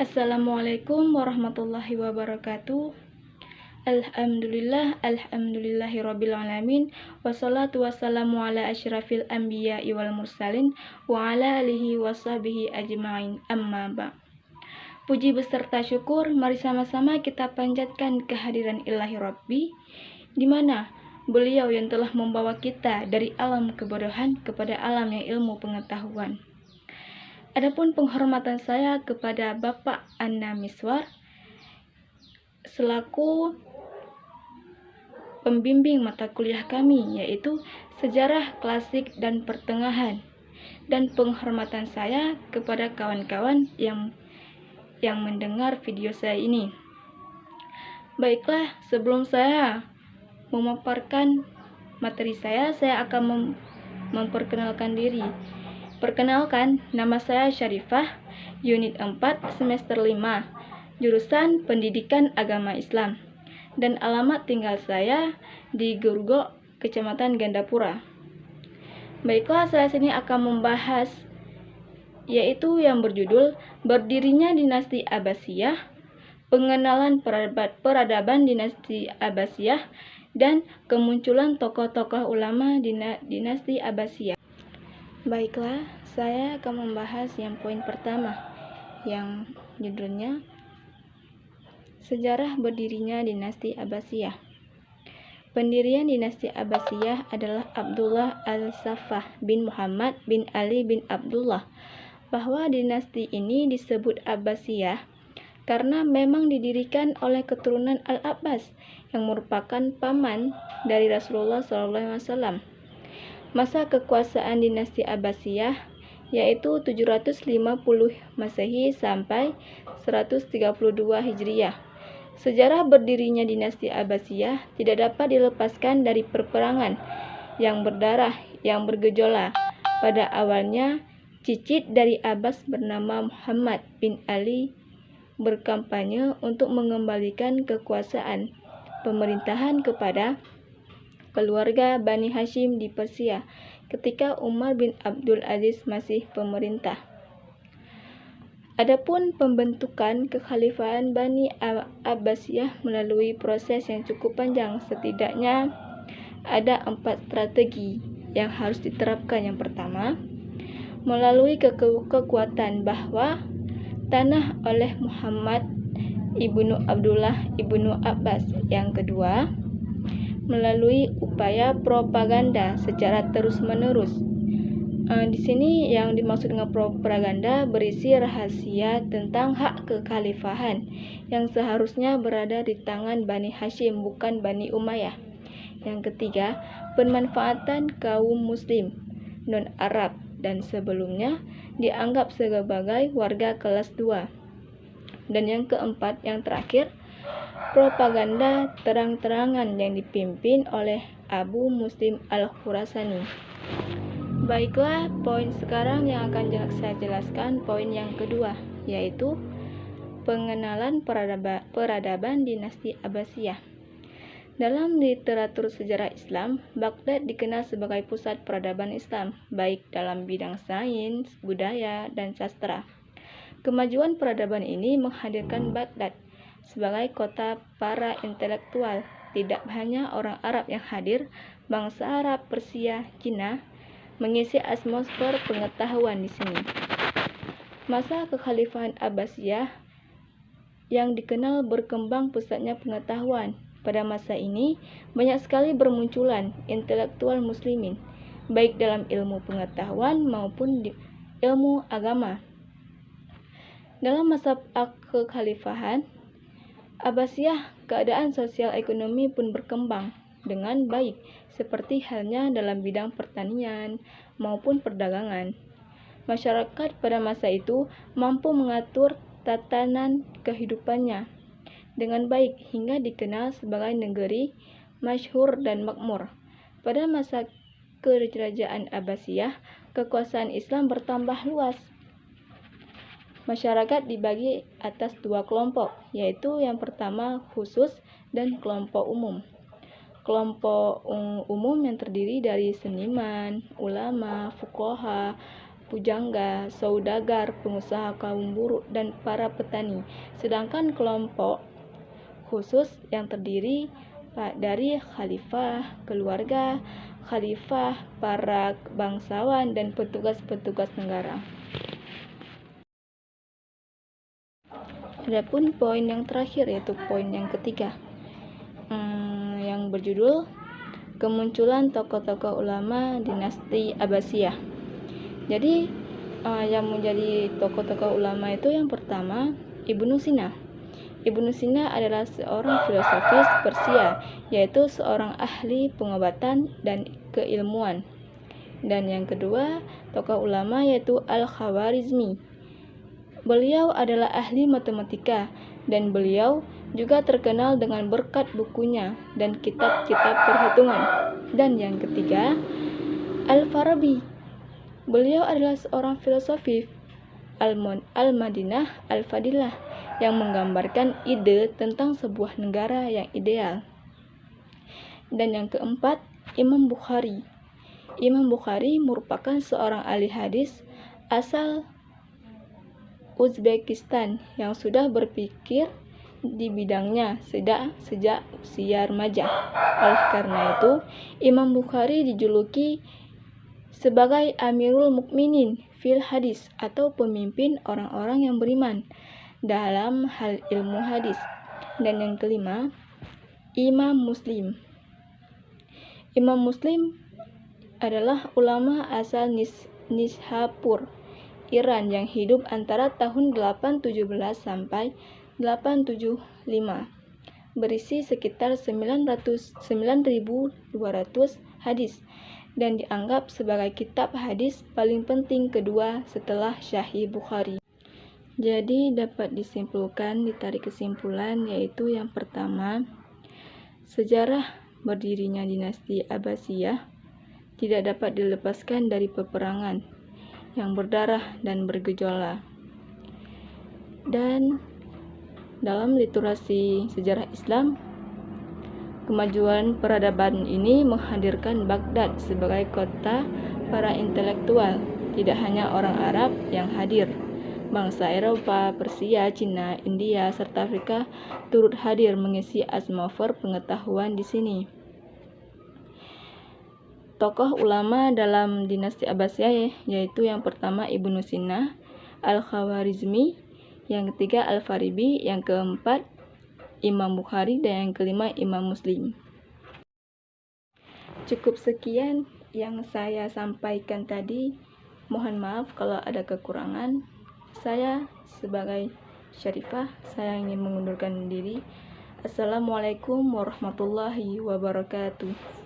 Assalamualaikum warahmatullahi wabarakatuh. Alhamdulillahirabbil alamin. Wassalatu wassalamu ala asyrafil anbiya'i wal mursalin wa ala alihi washabihi ajmain. Amma ba'. Puji beserta syukur, mari sama-sama kita panjatkan kehadiran Ilahi Rabbi, di mana beliau yang telah membawa kita dari alam kebodohan kepada alam yang ilmu pengetahuan. Adapun penghormatan saya kepada Bapak Anna Miswar selaku pembimbing mata kuliah kami, yaitu Sejarah Klasik dan Pertengahan, dan penghormatan saya kepada kawan-kawan yang mendengar video saya ini. Baiklah, sebelum saya memaparkan materi saya akan memperkenalkan diri. Perkenalkan, nama saya Syarifah, unit 4, semester 5, jurusan Pendidikan Agama Islam, dan alamat tinggal saya di Gerugo, Kecamatan Gandapura. Baiklah, saya sini akan membahas yaitu yang berjudul Berdirinya Dinasti Abbasiyah, Pengenalan Peradaban Dinasti Abbasiyah, dan Kemunculan Tokoh-tokoh Ulama Dinasti Abbasiyah. Baiklah, saya akan membahas yang poin pertama, yang judulnya Sejarah Berdirinya Dinasti Abbasiyah. Pendirian Dinasti Abbasiyah adalah Abdullah al-Saffah bin Muhammad bin Ali bin Abdullah. Bahwa dinasti ini disebut Abbasiyah karena memang didirikan oleh keturunan Al-Abbas yang merupakan paman dari Rasulullah SAW. Masa kekuasaan dinasti Abbasiyah yaitu 750 Masehi sampai 132 Hijriah. Sejarah berdirinya dinasti Abbasiyah tidak dapat dilepaskan dari perperangan yang berdarah yang bergejolak. Pada awalnya, cicit dari Abbas bernama Muhammad bin Ali berkampanye untuk mengembalikan kekuasaan pemerintahan kepada keluarga Bani Hashim di Persia ketika Umar bin Abdul Aziz masih pemerintah. Adapun pembentukan kekhalifahan Bani Abbasiyah melalui proses yang cukup panjang, setidaknya ada 4 strategi yang harus diterapkan. Yang pertama, melalui kekuatan bahwa tanah oleh Muhammad ibnu Abdullah ibnu Abbas. Yang kedua, melalui upaya propaganda secara terus-menerus. Di sini yang dimaksud dengan propaganda berisi rahasia tentang hak kekhalifahan yang seharusnya berada di tangan Bani Hashim, bukan Bani Umayyah. Yang ketiga, pemanfaatan kaum muslim non-Arab dan sebelumnya dianggap sebagai warga kelas 2. Dan yang keempat, yang terakhir, propaganda terang-terangan yang dipimpin oleh Abu Muslim al-Khurasani. Baiklah, poin sekarang yang akan saya jelaskan poin yang kedua, yaitu pengenalan peradaban dinasti Abbasiyah. Dalam literatur sejarah Islam, Baghdad dikenal sebagai pusat peradaban Islam, baik dalam bidang sains, budaya, dan sastra. Kemajuan peradaban ini menghadirkan Baghdad sebagai kota para intelektual. Tidak hanya orang Arab yang hadir, bangsa Arab, Persia, Cina mengisi atmosfer pengetahuan di sini. Masa kekhalifahan Abbasiyah yang dikenal berkembang pesatnya pengetahuan. Pada masa ini, banyak sekali bermunculan intelektual muslimin, baik dalam ilmu pengetahuan maupun di ilmu agama. Dalam masa kekhalifahan Abbasiyah, keadaan sosial ekonomi pun berkembang dengan baik, seperti halnya dalam bidang pertanian maupun perdagangan. Masyarakat pada masa itu mampu mengatur tatanan kehidupannya dengan baik hingga dikenal sebagai negeri masyhur dan makmur. Pada masa kerajaan Abbasiyah, kekuasaan Islam bertambah luas. Masyarakat dibagi atas 2 kelompok, yaitu yang pertama khusus dan kelompok umum. Kelompok umum yang terdiri dari seniman, ulama, fuqaha, pujangga, saudagar, pengusaha kaum buruh, dan para petani. Sedangkan kelompok khusus yang terdiri dari khalifah, keluarga khalifah, para bangsawan, dan petugas-petugas negara. Adapun poin yang terakhir yaitu poin yang ketiga, yang berjudul kemunculan tokoh-tokoh ulama dinasti Abbasiyah. Jadi yang menjadi tokoh-tokoh ulama itu yang pertama Ibnu Sina. Ibnu Sina adalah seorang filosofis Persia, yaitu seorang ahli pengobatan dan keilmuan. Dan yang kedua, tokoh ulama yaitu Al-Khawarizmi. Beliau adalah ahli matematika dan beliau juga terkenal dengan berkat bukunya dan kitab-kitab perhitungan. Dan yang ketiga, Al-Farabi. Beliau adalah seorang filosofis Al-Madinah Al-Fadilah yang menggambarkan ide tentang sebuah negara yang ideal. Dan yang keempat, Imam Bukhari. Imam Bukhari merupakan seorang ahli hadis asal Uzbekistan yang sudah berpikir di bidangnya sejak usia remaja. Oleh karena itu, Imam Bukhari dijuluki sebagai Amirul Mukminin fil Hadis atau pemimpin orang-orang yang beriman dalam hal ilmu hadis. Dan yang kelima, Imam Muslim. Imam Muslim adalah ulama asal Nishapur, Iran yang hidup antara tahun 817 sampai 875, berisi sekitar 9.200 hadis dan dianggap sebagai kitab hadis paling penting kedua setelah Sahih Bukhari. Jadi dapat disimpulkan, ditarik kesimpulan, yaitu yang pertama, sejarah berdirinya dinasti Abbasiyah tidak dapat dilepaskan dari peperangan yang berdarah dan bergejolak. Dan dalam literasi sejarah Islam, kemajuan peradaban ini menghadirkan Baghdad sebagai kota para intelektual. Tidak hanya orang Arab yang hadir, bangsa Eropa, Persia, Cina, India, serta Afrika turut hadir mengisi atmosfer pengetahuan di sini. Tokoh ulama dalam dinasti Abbasiyah yaitu yang pertama Ibnu Sina, Al-Khawarizmi, yang ketiga Al-Farabi, yang keempat Imam Bukhari, dan yang kelima Imam Muslim. Cukup sekian yang saya sampaikan tadi. Mohon maaf kalau ada kekurangan. Saya sebagai Syarifah, saya ingin mengundurkan diri. Assalamualaikum warahmatullahi wabarakatuh.